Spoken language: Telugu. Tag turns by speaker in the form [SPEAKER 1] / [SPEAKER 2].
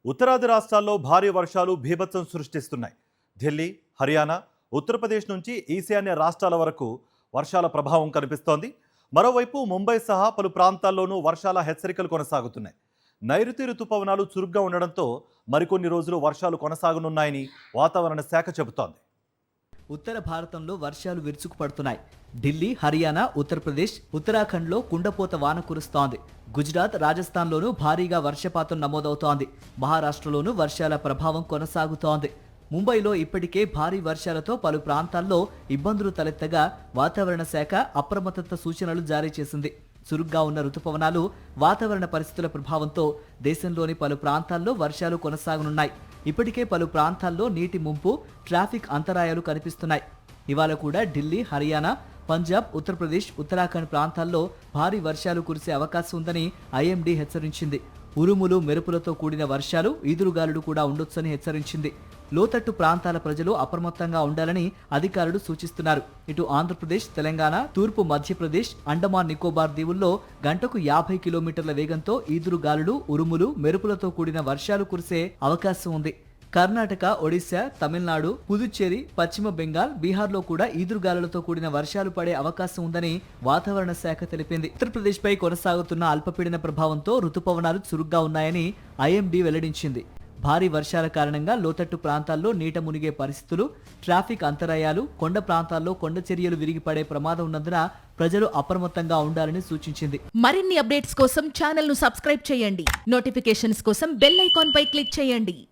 [SPEAKER 1] ఉత్తరాది రాష్ట్రాల్లో భారీ వర్షాలు బీభత్సం సృష్టిస్తున్నాయి. ఢిల్లీ, హర్యానా, ఉత్తరప్రదేశ్ నుంచి ఈశాన్య రాష్ట్రాల వరకు వర్షాల ప్రభావం కనిపిస్తోంది. మరోవైపు ముంబై సహా పలు ప్రాంతాల్లోనూ వర్షాల హెచ్చరికలు కొనసాగుతున్నాయి. నైరుతి రుతుపవనాలు చురుగ్గా ఉండడంతో మరికొన్ని రోజులు వర్షాలు కొనసాగనున్నాయని వాతావరణ శాఖ చెబుతోంది.
[SPEAKER 2] ఉత్తర భారతంలో వర్షాలు విరుచుకుపడుతున్నాయి. ఢిల్లీ, హర్యానా, ఉత్తరప్రదేశ్, ఉత్తరాఖండ్లో కుండపోత వాన కురుస్తోంది. గుజరాత్, రాజస్థాన్లోనూ భారీగా వర్షపాతం నమోదవుతోంది. మహారాష్ట్రలోనూ వర్షాల ప్రభావం కొనసాగుతోంది. ముంబైలో ఇప్పటికే భారీ వర్షాలతో పలు ప్రాంతాల్లో ఇబ్బందులు తలెత్తగా వాతావరణ శాఖ అప్రమత్తత సూచనలు జారీ చేసింది. చురుగ్గా ఉన్న రుతుపవనాలు, వాతావరణ పరిస్థితుల ప్రభావంతో దేశంలోని పలు ప్రాంతాల్లో వర్షాలు కొనసాగనున్నాయి. ఇప్పటికే పలు ప్రాంతాల్లో నీటి ముంపు, ట్రాఫిక్ అంతరాయాలు కనిపిస్తున్నాయి. ఇవాళ కూడా ఢిల్లీ, హర్యానా, పంజాబ్, ఉత్తరప్రదేశ్, ఉత్తరాఖండ్ ప్రాంతాల్లో భారీ వర్షాలు కురిసే అవకాశం ఉందని ఐఎండీ హెచ్చరించింది. ఉరుములు, మెరుపులతో కూడిన వర్షాలు, ఈదురుగాలులు కూడా ఉండొచ్చని హెచ్చరించింది. లోతట్టు ప్రాంతాల ప్రజలు అప్రమత్తంగా ఉండాలని అధికారులు సూచిస్తున్నారు. ఇటు ఆంధ్రప్రదేశ్, తెలంగాణ, తూర్పు మధ్యప్రదేశ్, అండమాన్ నికోబార్ దీవుల్లో గంటకు 50 కిలోమీటర్ల వేగంతో ఈదురుగాలులు, ఉరుములు, మెరుపులతో కూడిన వర్షాలు కురిసే అవకాశం ఉంది. కర్ణాటక, ఒడిశా, తమిళనాడు, పుదుచ్చేరి, పశ్చిమ బెంగాల్, బీహార్లో కూడా ఈదురుగాలులతో కూడిన వర్షాలు పడే అవకాశం ఉందని వాతావరణ శాఖ తెలిపింది. ఉత్తరప్రదేశ్పై కొనసాగుతున్న అల్పపీడన ప్రభావంతో రుతుపవనాలు చురుగ్గా ఉన్నాయని ఐఎండీ వెల్లడించింది. భారీ వర్షాల కారణంగా లోతట్టు ప్రాంతాల్లో నీట మునిగే పరిస్థితులు, ట్రాఫిక్ అంతరాయాలు, కొండ ప్రాంతాల్లో కొండ చర్యలు విరిగిపడే ప్రమాదం ఉన్నందున ప్రజలు అప్రమత్తంగా ఉండాలని సూచించింది.
[SPEAKER 3] మరిన్ని అప్డేట్స్ కోసం ఛానల్ ను సబ్స్క్రైబ్ చేయండి. నోటిఫికేషన్స్ కోసం బెల్ ఐకాన్ పై క్లిక్ చేయండి.